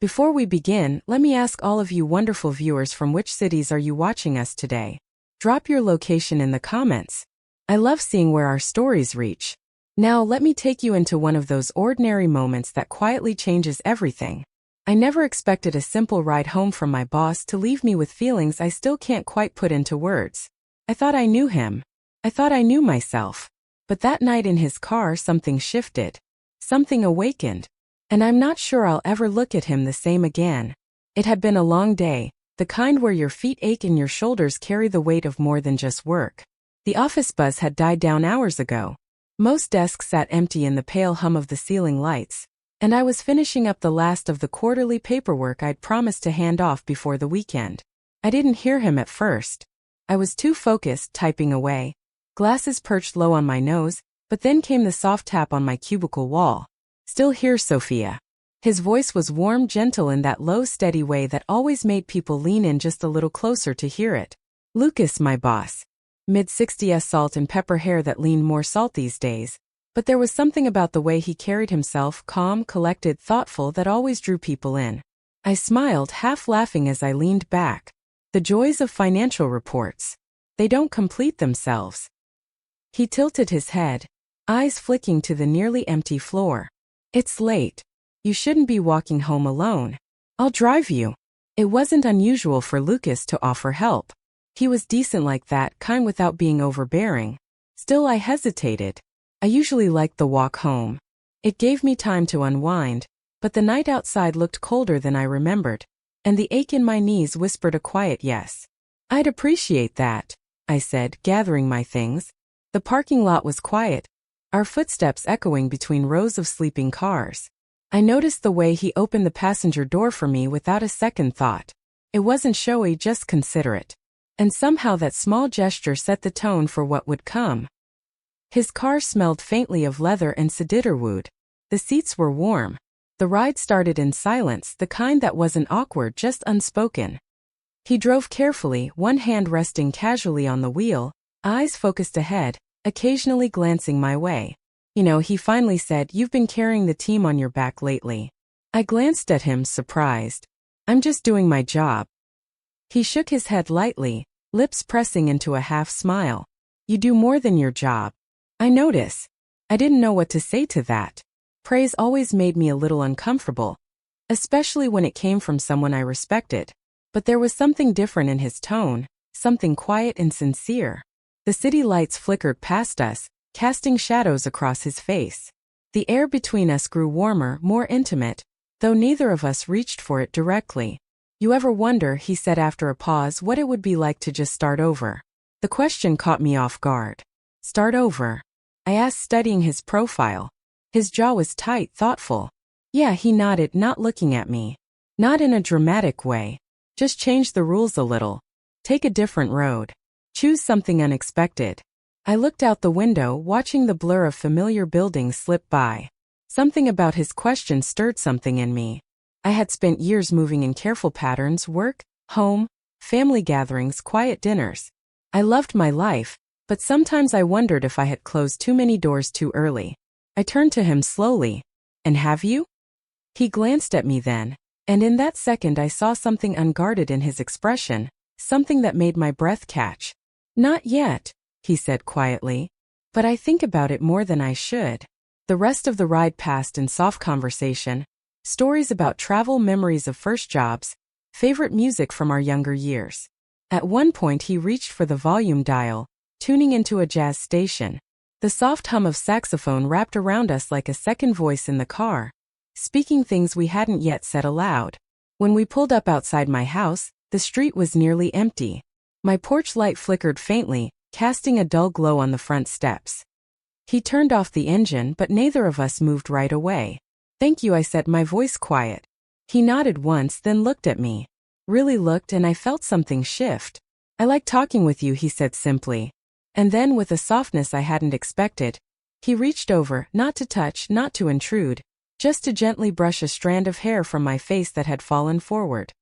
Before we begin, let me ask all of you wonderful viewers, from which cities are you watching us today? Drop your location in the comments. I love seeing where our stories reach. Now let me take you into one of those ordinary moments that quietly changes everything. I never expected a simple ride home from my boss to leave me with feelings I still can't quite put into words. I thought I knew him. I thought I knew myself. But that night in his car, something shifted. Something awakened. And I'm not sure I'll ever look at him the same again. It had been a long day, the kind where your feet ache and your shoulders carry the weight of more than just work. The office buzz had died down hours ago. Most desks sat empty in the pale hum of the ceiling lights, and I was finishing up the last of the quarterly paperwork I'd promised to hand off before the weekend. I didn't hear him at first. I was too focused, typing away, glasses perched low on my nose, but then came the soft tap on my cubicle wall. "Still here, Sophia." His voice was warm, gentle in that low, steady way that always made people lean in just a little closer to hear it. Lucas, my boss. Mid-60s, salt and pepper hair that leaned more salt these days, but there was something about the way he carried himself, calm, collected, thoughtful, that always drew people in. I smiled, half laughing as I leaned back. The joys of financial reports. They don't complete themselves. He tilted his head, eyes flicking to the nearly empty floor. "It's late. You shouldn't be walking home alone. I'll drive you." It wasn't unusual for Lucas to offer help. He was decent like that, kind without being overbearing. Still, I hesitated. I usually liked the walk home. It gave me time to unwind, but the night outside looked colder than I remembered, and the ache in my knees whispered a quiet yes. "I'd appreciate that," I said, gathering my things. The parking lot was quiet, our footsteps echoing between rows of sleeping cars. I noticed the way he opened the passenger door for me without a second thought. It wasn't showy, just considerate. And somehow that small gesture set the tone for what would come. His car smelled faintly of leather and cedarwood. The seats were warm. The ride started in silence, the kind that wasn't awkward, just unspoken. He drove carefully, one hand resting casually on the wheel, eyes focused ahead, occasionally glancing my way. "You know," he finally said, "you've been carrying the team on your back lately." I glanced at him, surprised. "I'm just doing my job." He shook his head lightly, lips pressing into a half smile. "You do more than your job. I notice." I didn't know what to say to that. Praise always made me a little uncomfortable, especially when it came from someone I respected. But there was something different in his tone, something quiet and sincere. The city lights flickered past us, casting shadows across his face. The air between us grew warmer, more intimate, though neither of us reached for it directly. "You ever wonder," he said after a pause, "what it would be like to just start over?" The question caught me off guard. "Start over?" I asked, studying his profile. His jaw was tight, thoughtful. "Yeah," he nodded, not looking at me. "Not in a dramatic way. Just change the rules a little. Take a different road. Choose something unexpected." I looked out the window, watching the blur of familiar buildings slip by. Something about his question stirred something in me. I had spent years moving in careful patterns: work, home, family gatherings, quiet dinners. I loved my life, but sometimes I wondered if I had closed too many doors too early. I turned to him slowly. "And have you?" He glanced at me then, and in that second I saw something unguarded in his expression, something that made my breath catch. "Not yet," he said quietly, "but I think about it more than I should." The rest of the ride passed in soft conversation, stories about travel, memories of first jobs, favorite music from our younger years. At one point he reached for the volume dial, tuning into a jazz station. The soft hum of saxophone wrapped around us like a second voice in the car, speaking things we hadn't yet said aloud. When we pulled up outside my house, the street was nearly empty. My porch light flickered faintly, casting a dull glow on the front steps. He turned off the engine, but neither of us moved right away. "Thank you," I said, my voice quiet. He nodded once, then looked at me. Really looked, and I felt something shift. "I like talking with you," he said simply. And then, with a softness I hadn't expected, he reached over, not to touch, not to intrude, just to gently brush a strand of hair from my face that had fallen forward.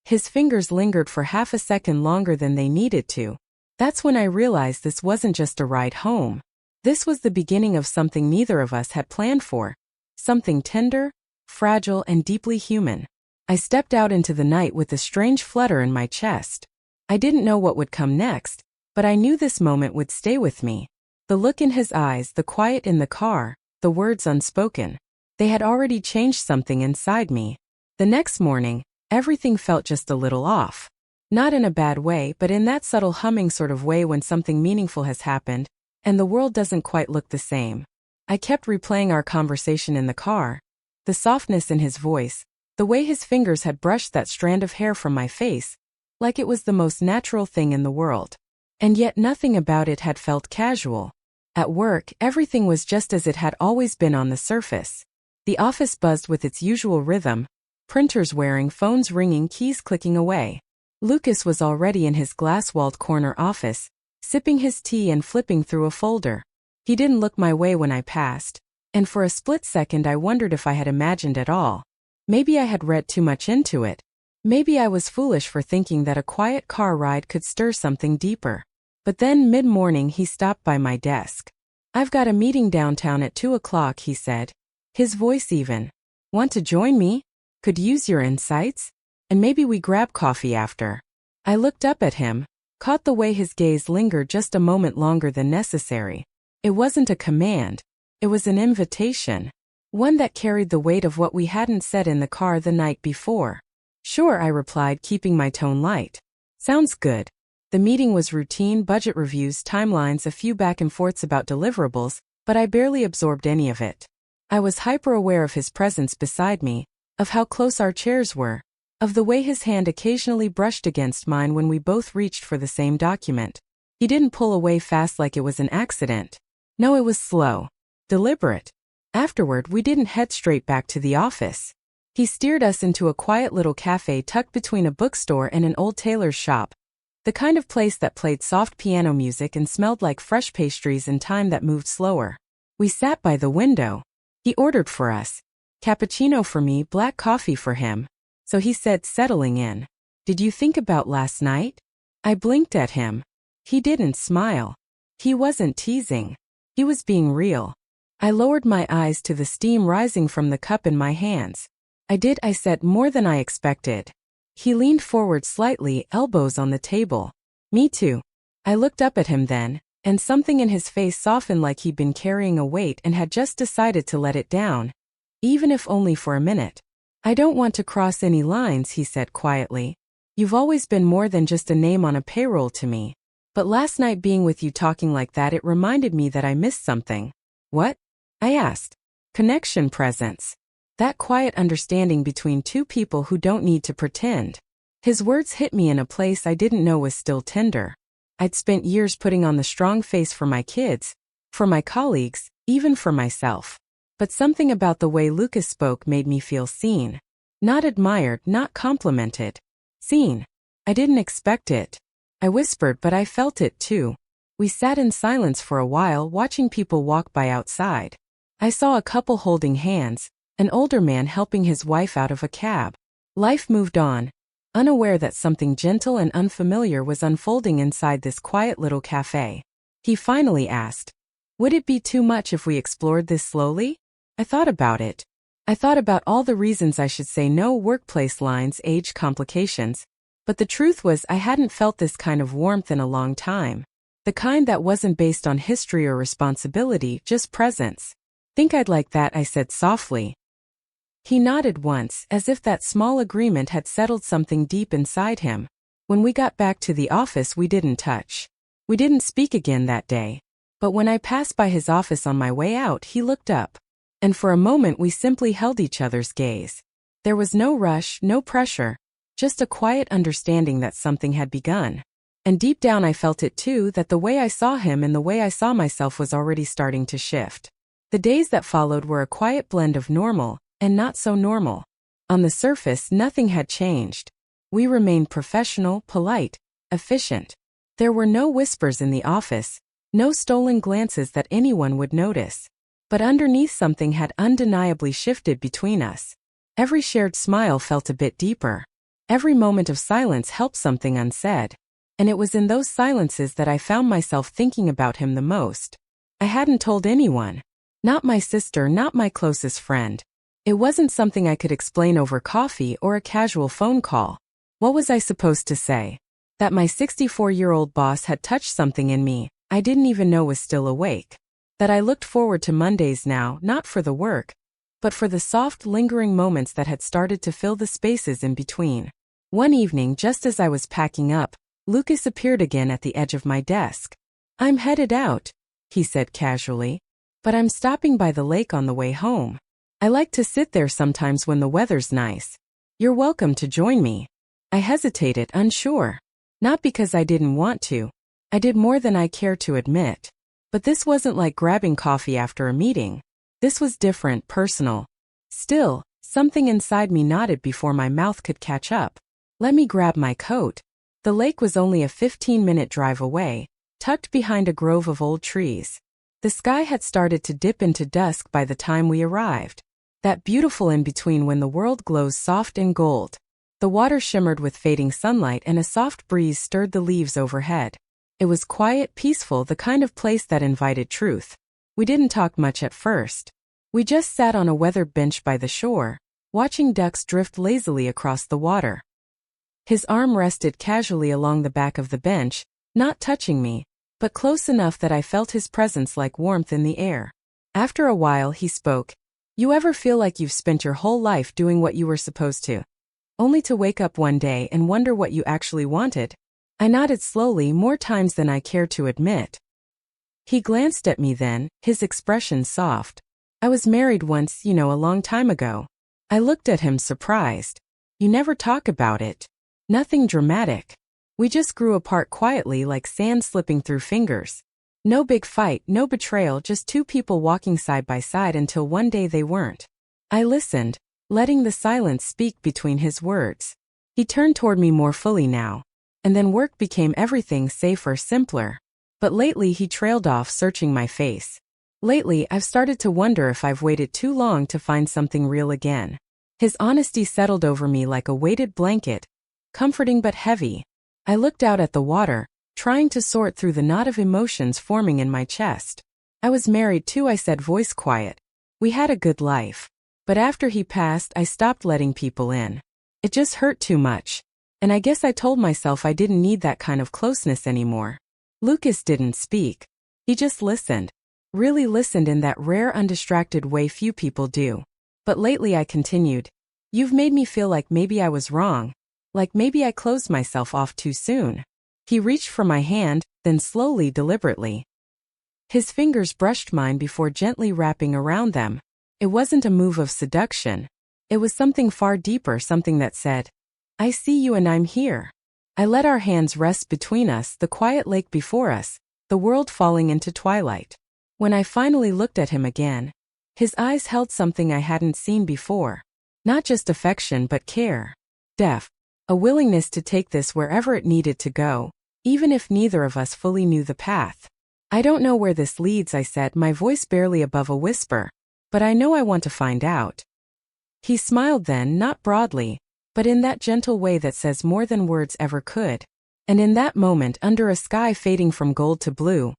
His fingers lingered for half a second longer than they needed to. That's when I realized this wasn't just a ride home. This was the beginning of something neither of us had planned for. Something tender, fragile, and deeply human. I stepped out into the night with a strange flutter in my chest. I didn't know what would come next, but I knew this moment would stay with me. The look in his eyes, the quiet in the car, the words unspoken. They had already changed something inside me. The next morning, everything felt just a little off. Not in a bad way, but in that subtle humming sort of way when something meaningful has happened, and the world doesn't quite look the same. I kept replaying our conversation in the car. The softness in his voice, the way his fingers had brushed that strand of hair from my face, like it was the most natural thing in the world. And yet nothing about it had felt casual. At work, everything was just as it had always been on the surface. The office buzzed with its usual rhythm, printers whirring, phones ringing, keys clicking away. Lucas was already in his glass-walled corner office, sipping his tea and flipping through a folder. He didn't look my way when I passed, and for a split second I wondered if I had imagined at all. Maybe I had read too much into it. Maybe I was foolish for thinking that a quiet car ride could stir something deeper. But then mid-morning he stopped by my desk. "I've got a meeting downtown at 2 o'clock, he said. His voice even. "Want to join me? Could use your insights? And maybe we grab coffee after." I looked up at him, caught the way his gaze lingered just a moment longer than necessary. It wasn't a command. It was an invitation. One that carried the weight of what we hadn't said in the car the night before. "Sure," I replied, keeping my tone light. "Sounds good." The meeting was routine, budget reviews, timelines, a few back and forths about deliverables, but I barely absorbed any of it. I was hyper-aware of his presence beside me, of how close our chairs were, of the way his hand occasionally brushed against mine when we both reached for the same document. He didn't pull away fast like it was an accident. No, it was slow, deliberate. Afterward, we didn't head straight back to the office. He steered us into a quiet little cafe tucked between a bookstore and an old tailor's shop. The kind of place that played soft piano music and smelled like fresh pastries in time that moved slower. We sat by the window. He ordered for us. Cappuccino for me, black coffee for him. So he said, settling in, "Did you think about last night?" I blinked at him. He didn't smile. He wasn't teasing. He was being real. I lowered my eyes to the steam rising from the cup in my hands. I said, "More than I expected." He leaned forward slightly, elbows on the table. "Me too." I looked up at him then, and something in his face softened like he'd been carrying a weight and had just decided to let it down, even if only for a minute. "I don't want to cross any lines," he said quietly. "You've always been more than just a name on a payroll to me. But last night being with you talking like that, it reminded me that I missed something." "What?" I asked. "Connection, presence. That quiet understanding between two people who don't need to pretend." His words hit me in a place I didn't know was still tender. I'd spent years putting on the strong face for my kids, for my colleagues, even for myself. But something about the way Lucas spoke made me feel seen. Not admired, not complimented. Seen. I didn't expect it. I whispered, but I felt it too. We sat in silence for a while, watching people walk by outside. I saw a couple holding hands, an older man helping his wife out of a cab. Life moved on, unaware that something gentle and unfamiliar was unfolding inside this quiet little cafe. He finally asked, "Would it be too much if we explored this slowly?" I thought about it. I thought about all the reasons I should say no, workplace lines, age complications. But the truth was I hadn't felt this kind of warmth in a long time. The kind that wasn't based on history or responsibility, just presence. "Think I'd like that," I said softly. He nodded once, as if that small agreement had settled something deep inside him. When we got back to the office, we didn't touch. We didn't speak again that day. But when I passed by his office on my way out, he looked up. And for a moment we simply held each other's gaze. There was no rush, no pressure, just a quiet understanding that something had begun. And deep down I felt it too, that the way I saw him and the way I saw myself was already starting to shift. The days that followed were a quiet blend of normal and not so normal. On the surface, nothing had changed. We remained professional, polite, efficient. There were no whispers in the office, no stolen glances that anyone would notice. But underneath, something had undeniably shifted between us. Every shared smile felt a bit deeper. Every moment of silence helped something unsaid. And it was in those silences that I found myself thinking about him the most. I hadn't told anyone. Not my sister, not my closest friend. It wasn't something I could explain over coffee or a casual phone call. What was I supposed to say? That my 64-year-old boss had touched something in me I didn't even know was still awake. That I looked forward to Mondays now, not for the work, but for the soft, lingering moments that had started to fill the spaces in between. One evening, just as I was packing up, Lucas appeared again at the edge of my desk. "I'm headed out," he said casually, "but I'm stopping by the lake on the way home. I like to sit there sometimes when the weather's nice. You're welcome to join me." I hesitated, unsure. Not because I didn't want to. I did more than I care to admit. But this wasn't like grabbing coffee after a meeting. This was different, personal. Still, something inside me nodded before my mouth could catch up. Let me grab my coat. The lake was only a 15-minute drive away, tucked behind a grove of old trees. The sky had started to dip into dusk by the time we arrived. That beautiful in-between when the world glows soft in gold. The water shimmered with fading sunlight and a soft breeze stirred the leaves overhead. It was quiet, peaceful, the kind of place that invited truth. We didn't talk much at first. We just sat on a weathered bench by the shore, watching ducks drift lazily across the water. His arm rested casually along the back of the bench, not touching me, but close enough that I felt his presence like warmth in the air. After a while he spoke. "You ever feel like you've spent your whole life doing what you were supposed to, only to wake up one day and wonder what you actually wanted?" I nodded slowly, more times than I cared to admit. He glanced at me then, his expression soft. "I was married once, a long time ago." I looked at him surprised. "You never talk about it." "Nothing dramatic. We just grew apart quietly like sand slipping through fingers. No big fight, no betrayal, just two people walking side by side until one day they weren't." I listened, letting the silence speak between his words. He turned toward me more fully now. "And then work became everything, safer, simpler. But lately he trailed off, searching my face. Lately I've started to wonder if I've waited too long to find something real again." His honesty settled over me like a weighted blanket, comforting but heavy. I looked out at the water, trying to sort through the knot of emotions forming in my chest. "I was married too," I said, voice quiet. "We had a good life. But after he passed, I stopped letting people in. It just hurt too much. And I guess I told myself I didn't need that kind of closeness anymore." Lucas didn't speak. He just listened. Really listened in that rare undistracted way few people do. "But lately," I continued, "you've made me feel like maybe I was wrong. Like maybe I closed myself off too soon." He reached for my hand, then slowly, deliberately. His fingers brushed mine before gently wrapping around them. It wasn't a move of seduction. It was something far deeper, something that said, "I see you and I'm here." I let our hands rest between us, the quiet lake before us, the world falling into twilight. When I finally looked at him again, his eyes held something I hadn't seen before. Not just affection but care. Depth. A willingness to take this wherever it needed to go, even if neither of us fully knew the path. "I don't know where this leads," I said, my voice barely above a whisper, "but I know I want to find out." He smiled then, not broadly, but in that gentle way that says more than words ever could. And in that moment, under a sky fading from gold to blue,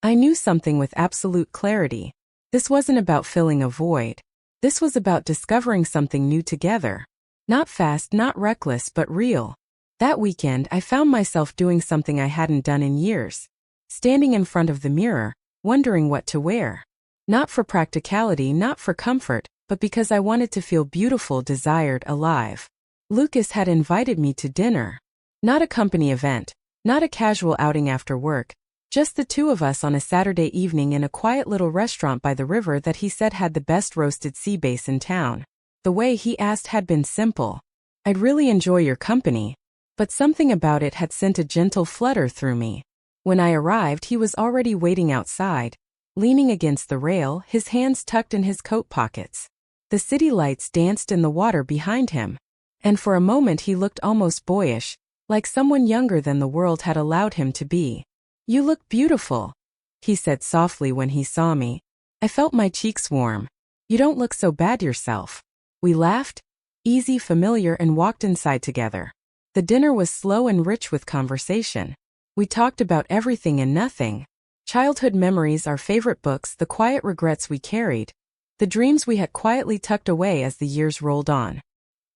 I knew something with absolute clarity. This wasn't about filling a void. This was about discovering something new together. Not fast, not reckless, but real. That weekend, I found myself doing something I hadn't done in years. Standing in front of the mirror, wondering what to wear. Not for practicality, not for comfort, but because I wanted to feel beautiful, desired, alive. Lucas had invited me to dinner. Not a company event, not a casual outing after work, just the two of us on a Saturday evening in a quiet little restaurant by the river that he said had the best roasted sea bass in town. The way he asked had been simple. "I'd really enjoy your company." But something about it had sent a gentle flutter through me. When I arrived, he was already waiting outside, leaning against the rail, his hands tucked in his coat pockets. The city lights danced in the water behind him. And for a moment he looked almost boyish, like someone younger than the world had allowed him to be. "You look beautiful," he said softly when he saw me. I felt my cheeks warm. "You don't look so bad yourself." We laughed, easy, familiar, and walked inside together. The dinner was slow and rich with conversation. We talked about everything and nothing. Childhood memories, our favorite books, the quiet regrets we carried. the dreams we had quietly tucked away as the years rolled on.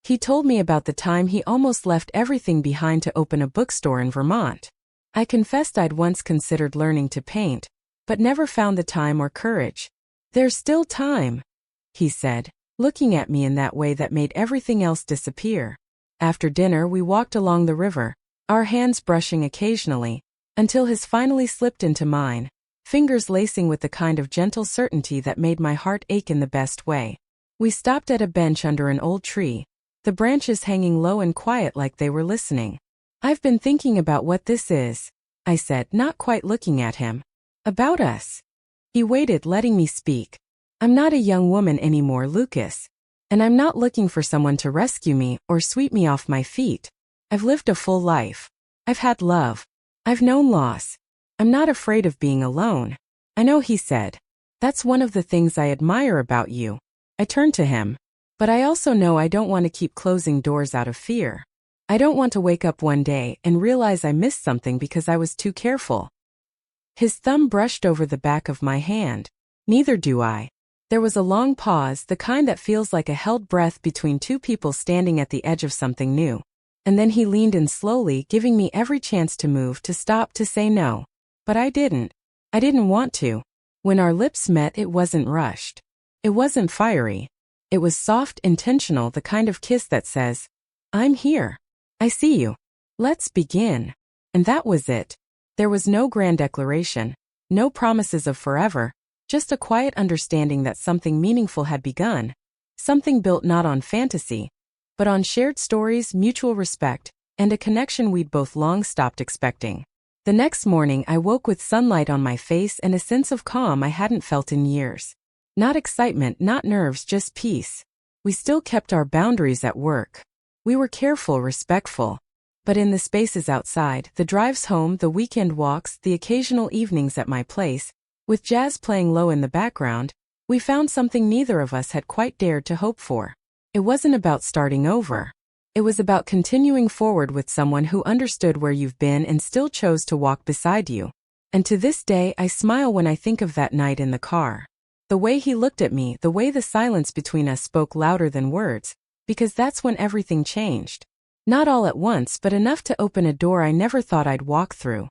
He told me about the time he almost left everything behind to open a bookstore in Vermont. I confessed I'd once considered learning to paint, but never found the time or courage. "There's still time," he said, looking at me in that way that made everything else disappear. After dinner we walked along the river, our hands brushing occasionally, until his finally slipped into mine, fingers lacing with the kind of gentle certainty that made my heart ache in the best way. We stopped at a bench under an old tree, the branches hanging low and quiet like they were listening. "I've been thinking about what this is," I said, not quite looking at him. "About us." He waited, letting me speak. "I'm not a young woman anymore, Lucas. And I'm not looking for someone to rescue me or sweep me off my feet. I've lived a full life. I've had love. I've known loss. I'm not afraid of being alone." "I know," he said. "That's one of the things I admire about you." I turned to him. "But I also know I don't want to keep closing doors out of fear. I don't want to wake up one day and realize I missed something because I was too careful." His thumb brushed over the back of my hand. "Neither do I." There was a long pause, the kind that feels like a held breath between two people standing at the edge of something new. And then he leaned in slowly, giving me every chance to move, to stop, to say no. But I didn't. I didn't want to. When our lips met, it wasn't rushed. It wasn't fiery. It was soft, intentional, the kind of kiss that says, "I'm here. I see you. Let's begin." And that was it. There was no grand declaration, no promises of forever, just a quiet understanding that something meaningful had begun, something built not on fantasy, but on shared stories, mutual respect, and a connection we'd both long stopped expecting. The next morning I woke with sunlight on my face and a sense of calm I hadn't felt in years. Not excitement, not nerves, just peace. We still kept our boundaries at work. We were careful, respectful. But in the spaces outside, the drives home, the weekend walks, the occasional evenings at my place, with jazz playing low in the background, we found something neither of us had quite dared to hope for. It wasn't about starting over. It was about continuing forward with someone who understood where you've been and still chose to walk beside you. And to this day, I smile when I think of that night in the car. The way he looked at me, the way the silence between us spoke louder than words, because that's when everything changed. Not all at once, but enough to open a door I never thought I'd walk through.